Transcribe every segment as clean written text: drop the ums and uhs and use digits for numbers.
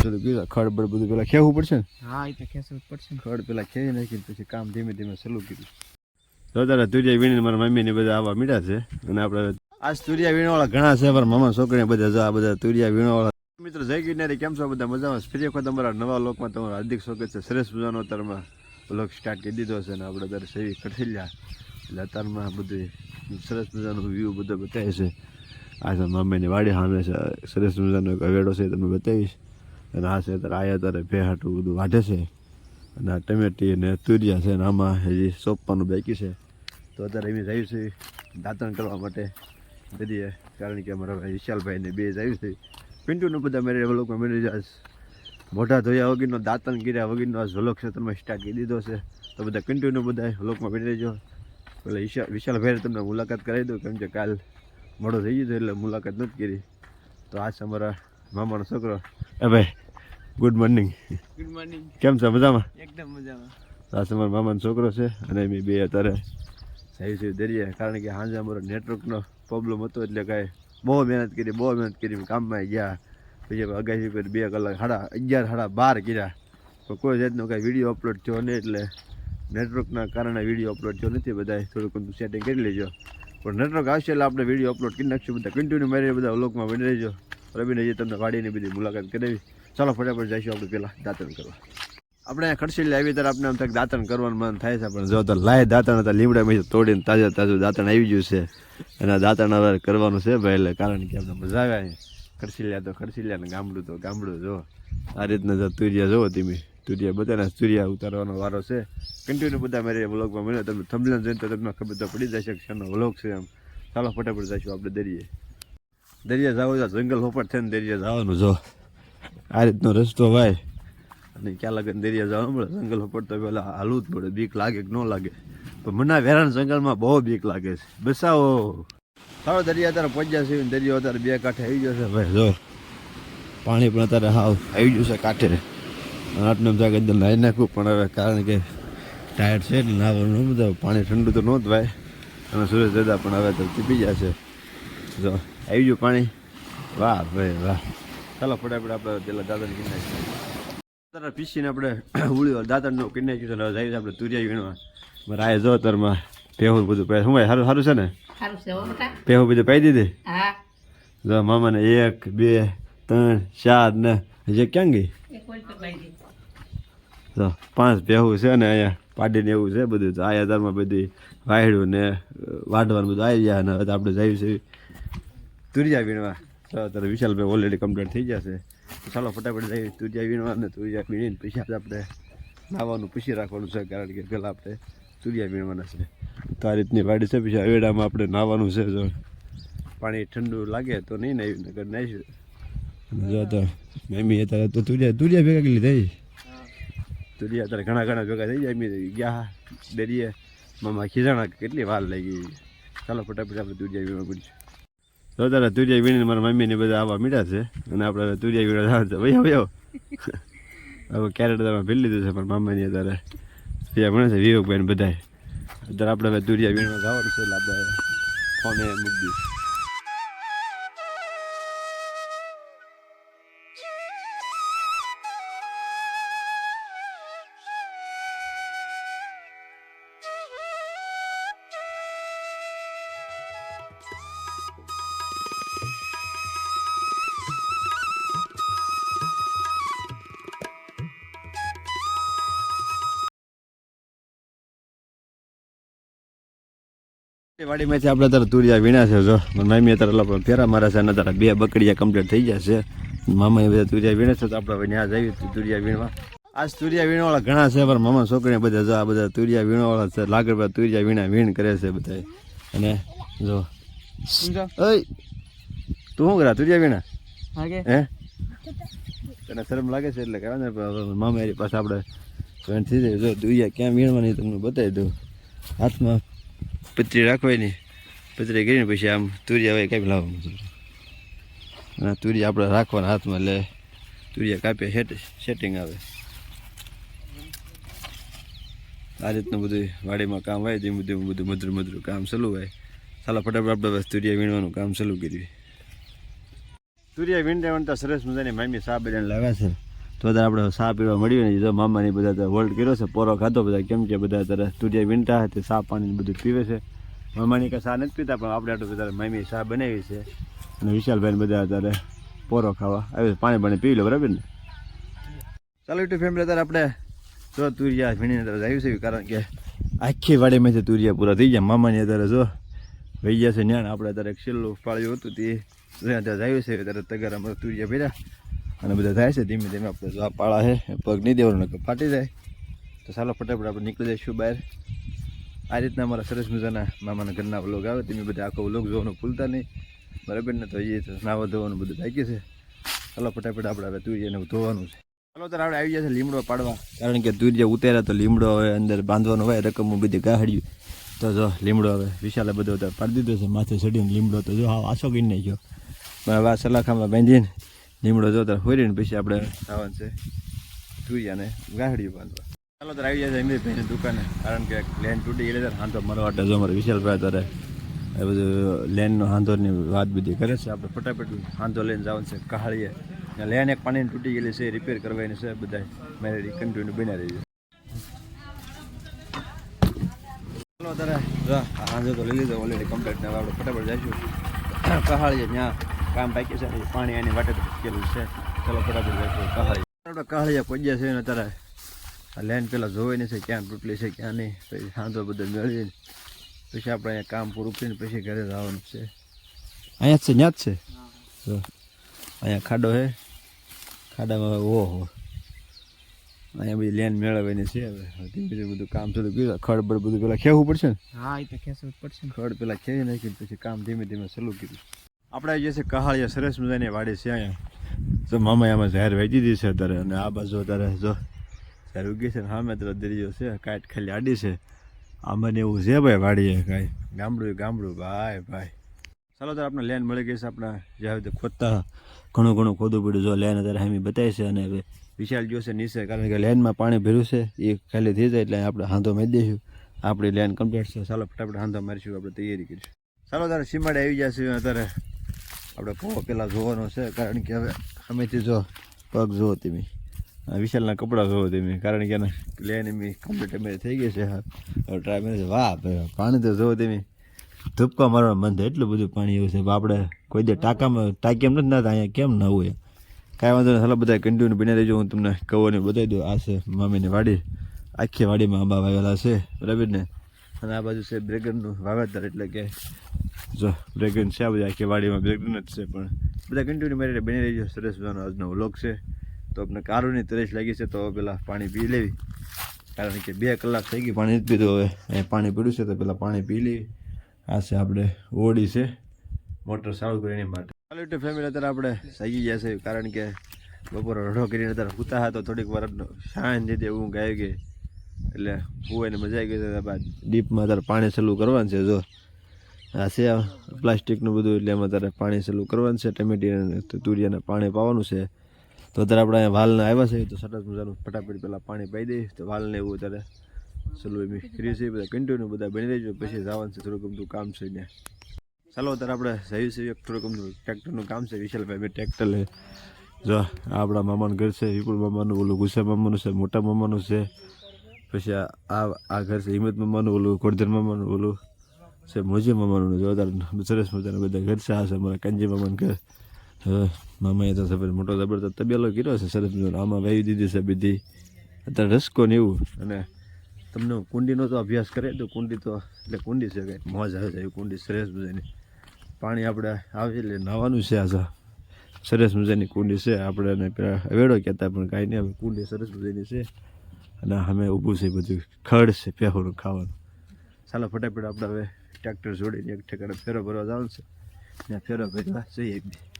શરૂ કર્યું. ખડ બળ બધું પેલા ખેવું પડશે ને? હા એ તો ખેંચવું જ પડશે. ખડ પેલા ખેવી નાખીને પછી કામ ધીમે ધીમે શરૂ કર્યું. તો તારે તુરિયા વીણીને મારા મમ્મીને બધા આવા મીઠા છે. અને આપણે આજ તુરિયા વીણવાળા ઘણા છે, પણ મામા છોકરીને બધા જો આ બધા તુરિયા વીણવાળા મિત્રો. જય ગિરનારી, કેમ છો બધા? મજામાં? ફરી વખત તમારા નવા લોકમાં તમારું હાર્દિક સ્વાગત છે. સરસ મજાનો અત્યારમાં વ્લોગ સ્ટાર્ટ કરી દીધો છે. અને આપણે અત્યારે સેવી કઠેલ્યા એટલે અત્યારમાં બધું સરસ મજાનો વ્યૂ બધો બતાવે છે. આ છે મમ્મીની વાડી સામે છે, સરસ મજાનો એક અવેડો છે, તમને બતાવીશ. અને આ છે અત્યારે આયા અત્યારે ભેહાટું બધું વાઢે છે. અને આ ટમેટી અને તુરિયા છે, અને આમાં હજી સોંપવાનું બાકી છે. તો અત્યારે એમ જાય છે દાંતણ કરવા માટે બધી, કારણ કે અમારા ભાઈ વિશાલભાઈને બે જાય છે. પિન્ટુનું બધા મેરે વ્લોગમાં મેળવી જાય. મોઢા ધોયા વગરનો દાંતણ કર્યા વગરનો આ વ્લોગ ક્ષેત્રમાં સ્ટાર્ટ કરી દીધો છે. તો બધા પિન્ટુનું બધા વ્લોગમાં મેળવી રહેજો. પેલા વિશાલભાઈને તમને મુલાકાત કરાવી દઉં, કેમ કે કાલ મોડો થઈ ગયો એટલે મુલાકાત નથી કરી. તો આ છે અમારા મામાનો છોકરો. એ ભાઈ ગુડ મોર્નિંગ. Good morning. કેમ છે? મજામાં? એકદમ મજામાં. આ છે અમારા મામાનો છોકરો છે. અને એમ બે અત્યારે સહી સહી દરિયા, કારણ કે સાંજે અમારો નેટવર્કનો પ્રોબ્લેમ હતો એટલે કાંઈ બહુ મહેનત કરી કામમાં ગયા. પછી અગાસી પર 2 કલાક 11:30 12 કર્યા, તો કોઈ જાતનો કાંઈ વિડીયો અપલોડ થયો નહીં. એટલે નેટવર્કના કારણે વિડીયો અપલોડ થયો નથી. બધા થોડુંક સેટિંગ કરી લેજો, પણ નેટવર્ક આવશે એટલે આપણે વિડીયો અપલોડ કરી નાખશું. બધા કન્ટિન્યુ મારી બધા વ્લોગમાં બની રહેજો. રવિને જે તમને વાડીની બધી મુલાકાત કરાવી. ચાલો ફટાફટ જઈશું આપણે પહેલાં દાંતણ કરવા. આપણે ખડસીલી આવી ત્યારે આપણે આમ થાય દાંતણ કરવાનું મન થાય છે, પણ જો તો લાય દાંતણ હતા લીમડામાં તોડીને તાજું દાંતણ આવી ગયું છે. અને દાંતણ હવે કરવાનું છે ભાઈ, એટલે કારણ કે આપણે મજા આવે. ખડસીલિયા ને ગામડું જો આ રીતના જો તુરિયા જોવો તમે, તુરિયા બધાના તુરિયા ઉતારવાનો વારો છે. કન્ટિન્યુ બધા મારી વ્લોગમાં મળ્યો. તમે થંબનેલ જોઈને તો તમને ખબર તો પડી જશે કે શેનો વ્લોગ છે એમ. ચાલો ફટાફટ જઈશું આપણે દરિયા જાવ તો જંગલ હોપટ થઈને દરિયા જવાનું. જો આ રીતનો રસ્તો ભાઈ, અને ક્યાં લાગે દરિયા જવા મળે. જંગલ હોપટ તો પેલા હાલવું જ પડે, બીક લાગે કે ન લાગે. પણ મને વેરાણ જંગલમાં બહુ બીક લાગે છે. બસાવો સારો દરિયા અત્યારે પહોંચ્યા છે. દરિયો અત્યારે 2 કાંઠે આવી ગયો છે ભાઈ. જો પાણી પણ અત્યારે હાવ આવી ગયું છે કાંઠે. આટલું જાગ એકદમ નાહી નાખવું, પણ હવે કારણ કે ટાયર છે ને નાવાનું બધા, પાણી ઠંડુ તો નહોતું ભાઈ. અને સુરેશ દાદા પણ હવે તો ચીપી ગયા છે. જો આવી ગયું પાણી. વાહ ભાઈ વાહ. ચાલો ફટાફટ આપણે પેલા દાદાને કરી નાખીએ. અત્યારે પીસીને આપણે ઉળ્યો દાંતણનું કરી નાખ્યું છે. હવે જઈએ આપણે તુરિયા વીણવા. મારે આ જો અત્યારમાં ભેહું બધું પાય. શું ભાઈ સારું છે ને? ભેહું બધું પાઈ દીધી. જો મામાને 1 2 3 4 ને હજી ક્યાં ગઈ? તો 5 ભેહું છે ને અહીંયા પાડીને એવું છે બધું. તો આ અત્યારમાં બધી વાયડું ને વાઢવાનું બધું આવી ગયા. અને હવે આપણે જઈએ છીએ તુરિયા વીણવા. તો અત્યારે વિશાલભાઈ ઓલરેડી કમ્પ્લીટ થઈ જશે. ચાલો ફટાફટ જઈએ તુરિયા વીણવા. અને તુરિયા વીણીને પછી આપણે નાવાનું પૂછી રાખવાનું છે, કારણ કે પહેલાં આપણે તુરિયા વીણવાના છે. તો આ રીતની વાડી છે. પછી અવેડામાં આપણે નાવાનું છે. જો પાણી ઠંડુ લાગે તો નહીં નાહ્યું, નકર નાહીશું. જો તો મમ્મી અત્યારે તો તુરિયા ભેગા કેટલી થઈ? તુરિયા અત્યારે ઘણા ભેગા થઈ જાય. એમ ગયા દરિયે મામા ખીજાણા કેટલી વાર લાગી. ચાલો ફટાફટ આપણે તુરિયા વીણવા પૂછ્યું. તો અત્યારે તુરિયા વીણીને મારા મમ્મીને બધા આવા મીઠા છે. અને આપણે તુરિયા વીણવા જવાનું છે. ભાઈ હવે કેરેટ તમે ભરી લીધું છે. પણ મામાની અત્યારે તુરિયા ભણે છે વિવેકભાઈ ને બધા. અત્યારે આપણે હવે તુરિયા વીણવા જવાનું છે. એટલે આપણે ફોને મૂકી દઈશું. વાડીમાંથી આપણે અત્યારે તુરિયા વીણા છે. જો મમ્મી અત્યારે ફેરા મારા છે. અને અત્યારે 2 બકડીયા કમ્પ્લીટ થઈ જશે. મામા એ બધા તુરિયા વીણે છે. તો આપણે ત્યાં જઈએ તુરિયા વીણવા. આજ તુરિયા વીણવાળા ઘણા છે, પણ મામા છોકરીને બધા જો આ બધા તુરિયા વીણવાળા છે. લાગર પર તુરિયા વીણ કરે છે બધા. અને જો ઓય તું શું કરા તુરિયા વીણા? હે તને શરમ લાગે છે એટલે કહેવાય ને. મામા એની પાસે આપણે જોઈન્ટ થઈ જાય. જો તુરિયા ક્યાં વીણવાની તમને બતાવી દઉં. હાથમાં પતરી રાખવાની, પતરી કરીને પછી આમ તુરિયા હોય કાપી લાવવાનું. અને તુરિયા આપણે રાખવાના હાથમાં, એટલે તુરિયા કાપીએ સેટિંગ આવે. આ રીતનું બધું વાડીમાં કામ હોય. ધીમું બધું મધુર કામ ચાલુ હોય. ચાલો ફટાફટ આપણે તુરિયા વીણવાનું કામ ચાલુ કર્યું. તુરિયા વીણતા સરસ મજાની મમ્મી સા બજાને લાવ્યા છે. તો અત્યારે આપણે ચા પીવા મળ્યું ને જો મામાની બધા અત્યારે હોલ્ડ કર્યો છે પોરો ખાધો બધા કેમ કે બધા અત્યારે તુરિયા વીણતા તે ચા પાણી બધું પીવે છે મામાની કાંઈ ચા નથી પીતા પણ આપણે આટલું બધા મામી ચા બનાવી છે અને વિશાલભાઈ બધા અત્યારે પોરો ખાવા આવે પાણી પી લો બરાબર ને ચાલો યુટ્યુબ ફેમિલી અત્યારે આપણે જો તુરિયા વીણીને અત્યારે આવ્યું છે કારણ કે આખી વાડીમાંથી તુરિયા પૂરા થઈ ગયા મામાની અત્યારે જો વહી ગયા છે ન્યાણ આપણે અત્યારે એક છેલ્લું પાળ્યું હતું તે અત્યારે આવ્યું છે અત્યારે તગાર અમારે તુરિયા ભર્યા અને બધા થાય છે ધીમે ધીમે આપણે જો આ પાળા છે પગ નહીં દેવાનું કે ફાટી જાય તો ચાલો ફટાફટ આપણે નીકળી જઈશું બહાર આ રીતના અમારા સરસ મજાના મામાના ઘરના વ્લોગ આવે તમે બધા આખો વ્લોગ જોવાનું ભૂલતા નહીં બરાબર ને તો એ તો નાવા ધોવાનું બધું બાકી છે ચાલો ફટાફટ આપણે હવે તુરિયાને ધોવાનું છે ચાલો ત્યારે આપણે આવી ગયા છે લીમડો પાડવા કારણ કે તુરિયા ઉતાર્યા તો લીમડો હવે અંદર બાંધવાનો હોય રકમ બધી ગાહડ્યું તો જો લીમડો હવે વિશાલે બધો પાડી દીધો છે માથે ચડીને લીમડો તો જો હા આસો કરી નાખ્યો પણ હવે આ સલાખામાં બાંધીને લીમડો જો ત્યારે હોરીને પછી આપણે આવવાનું છે તુરિયાને ગાહડ્યું બાંધવા ચાલો ત્યારે આવી જાય છે એમની દુકાને કારણ કે લેન તૂટી ગયેલી ત્યારે હાંધો મારવા માટે જો અમારે વિશાલભાઈ ત્યારે એ બધું લેનનો હાંધોની વાત બધી કરે છે આપણે ફટાફટ હાંધો લઈને જવાનું છે કહાળીએ લેન એક પાણીની તૂટી ગયેલી છે રિપેર કરવાની છે બધા મેરેડી કન્ટિન્યુ બન્યા રહી છે ચાલો ત્યારે જો હાંધો તો લઈ લીધો ઓલરેડી કમ્પ્લીટ ને આપણે ફટાફટ જઈશું કહાળીએ ત્યાં કામ બાકી છે પાણી એની વાટે તો ગયેલું છે ચાલો ફટાફટ જઈશું કહાળી આપણે કહાળીએ પહોંચ્યા છે ને ત્યારે આ લેન પહેલાં જોવાની છે ક્યાં તૂટલી છે ક્યાં નહીં પછી હાંધો બધો મેળવીને પછી આપણે અહીંયા કામ પૂરું કરીને પછી ઘરે જવાનું છે અહીંયા જ છે ત્યાં જ છે જો અહીંયા ખાડો છે ખાડામાં ઓહો અહીંયા બધી લેન મેળવવાની છે હવે ધીમે બધું કામ થતું ગયું ખડ બળ બધું પેલા ખેવું પડશે ને હા એ તો ખેંચવું જ પડશે ને. ખડ પેલા ખેવી નાખ્યું પછી કામ ધીમે ધીમે ચાલુ કર્યું આપણે જે છે કહાળિયા સરસ મજાની વાડી છે અહીંયા તો મામા આમાં ઝાર વેચી દીધી છે અત્યારે અને આ બાજુ અત્યારે જો ઝાર ઉગી છે ને સામે અત્યારે દરિયો છે કાંઈક ખાલી આડી છે આમાં એવું છે ભાઈ વાડીએ કાંઈ ગામડું ભાઈ ચાલો ત્યારે આપણે લેન મળી ગઈ છે આપણા જ્યાં સુધી ખોદતા ઘણું ખોદવું પડ્યું જો લેન અત્યારે હામી બતાવી છે અને હવે વિશાલ જોશે નીચે કારણ કે લેનમાં પાણી ભર્યું છે એ ખાલી થઈ જાય એટલે આપણે હાંધો મારી દઈશું આપણી લેન કમ્પ્લીટ છે ચાલો ફટાફટ હાંધો મારીશું આપણે તૈયારી કરીશું ચાલો ત્યારે સીમાડે આવી જશે અત્યારે આપણે પોવો પહેલાં જોવાનો છે કારણ કે હવે અમેથી જો પગ જુઓ તમે વિશાલના કપડાં જોવો તમે કારણ કે લેન એમની કમ્પ્લીટ અમે થઈ ગઈ છે હવે ટ્રાય મેં વાહ ભાઈ પાણી તો જોવો તમે ધૂપકા મારવાનું મન થાય એટલું બધું પાણી એવું છે આપણે કોઈ દે ટાંકી એમ નથી નાતા અહીંયા કેમ ના હોય કાંઈ વાંધો નહીં ચાલો બધા કન્ટિન્યુ બની રહેજો હું તમને કવરની બતાવી દઉં આ છે મામીની વાડી આખી વાડીમાં આંબા વાવેલા છે બરાબર ને અને આ બાજુ છે ડ્રેગનનું વાવેતર એટલે કે જો ડ્રેગન છે આ બધી આખી વાડીમાં ડ્રેગન જ છે પણ બધા કન્ટિન્યુ મારી બની રહેજો સરસ મજાનો આજનો વ્લોગ છે તો આપણે કારુની તરસ લાગી છે તો પહેલાં પાણી પી લેવી કારણ કે 2 કલાક થઈ ગઈ પાણી નથી પીધું હવે અહીં પાણી પીડ્યું છે તો પહેલાં પાણી પી લેવી આ છે આપણે ઓડી છે મોટર ચાલુ કરી એની માટે ચાલો યુટ્યુબ ફેમિલી અત્યારે આપણે સાગી ગયા છે કારણ કે બપોરે રઢો કરીને અત્યારે સૂતા હતા થોડીક વાર શાંતિ ઊંઘ આવી ગઈ એટલે હુવાઈને મજા આવી ગઈ બાદ ડીપમાં અત્યારે પાણી ચાલુ કરવાનું છે જો આ છે પ્લાસ્ટિકનું બધું એટલે એમાં અત્યારે પાણી ચાલુ કરવાનું છે ટમેટીને તુરિયાને પાણી પાવાનું છે તો અત્યારે આપણે અહીંયા વાલને આવ્યા છે તો સરસ મજાનું ફટાફટ પહેલાં પાણી પાઈ દઈએ તો વાલને એવું અત્યારે ચાલુ એમ કરીએ છીએ બધા કન્ટિન્યુ બધા બની રહેજો પછી જવાનું છે થોડુંક ગમતું કામ છે ત્યાં ચાલો અત્યારે આપણે જઈએ છીએ થોડુંક ગમતું ટ્રેક્ટરનું કામ છે વિશાલભાઈ મેં ટ્રેક્ટર લે જો આપણા મામાનું ઘર છે વિપુલ મામાનું ઓલું ગુસ્સા મામાનું છે મોટા મામાનું છે પછી આ ઘર છે હિંમત મામાનું ઓલું કોડધર મામાનું ઓલું છે મોજી મામાનું જોરદાર સરસ મજાના બધા ઘર છે આ છે અમારા કાંજી મામાનું ઘર હવે મામાએ તો સફર મોટો જબરદસ્ત તબેલો કર્યો છે સરસ મજાનો આમાં વાવી દીધી છે બધી અત્યારે રસકો ને એવું અને તમને કુંડીનો તો અભ્યાસ કરે તો કુંડી તો એટલે કુંડી છે કંઈક મોજ આવે છે એવી કુંડી સરસ મજાની પાણી આપણે આવે એટલે નાહવાનું છે આ સરસ મજાની કુંડી છે આપણે એને પેલા વેડો કહેતા પણ કાંઈ નહીં હવે કુંડી સરસ મજાની છે અને અમે ઊભું છે બધું ખડ છે પહેવાનું ખાવાનું ચાલો ફટાફટ આપણે હવે ટ્રેક્ટર જોડીને એક ઠેકાણે ફેરો ભરવા જવાનું છે ત્યાં ફેરો ભરવા જઈએ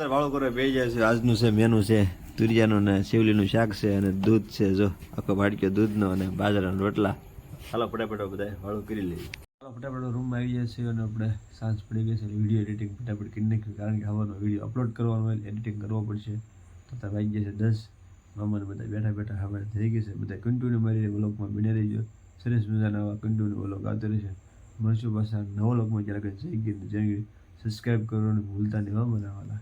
વાળો કરવા બે જાય છે આજનું છે મેનુ છે તુરિયાનું ને શિવલીનું શાક છે અને દૂધ છે જો આખો વાડક્યો દૂધનો અને બાજરાના રોટલા ચાલો ફટાફટ બધા વાળું કરી લઈએ ચાલો ફટાફટ રૂમમાં આવી જાય છે અને આપણે સાંજ પડી ગઈ છે વિડીયો એડિટિંગ ફટાફટ કરી નાખ્યું કારણ કે આવવાનો વિડીયો અપલોડ કરવાનો હોય એડિટિંગ કરવો પડશે તો ત્યાં વાગી ગયા છે 10 મામાને બધા બેઠા હવે થઈ ગઈ છે બધા કન્ટિન્યુ મારી વ્લોગમાં બની રહીજો સરસ મજાના આવા કન્ટિન્યુ વ્લોગ આવતો રહેશે મળશું પાછા નવો લોકમાં જ્યારે જઈ ગઈ સબસ્ક્રાઈબ કરવાનું ભૂલતા નહીં હો બનાવવાના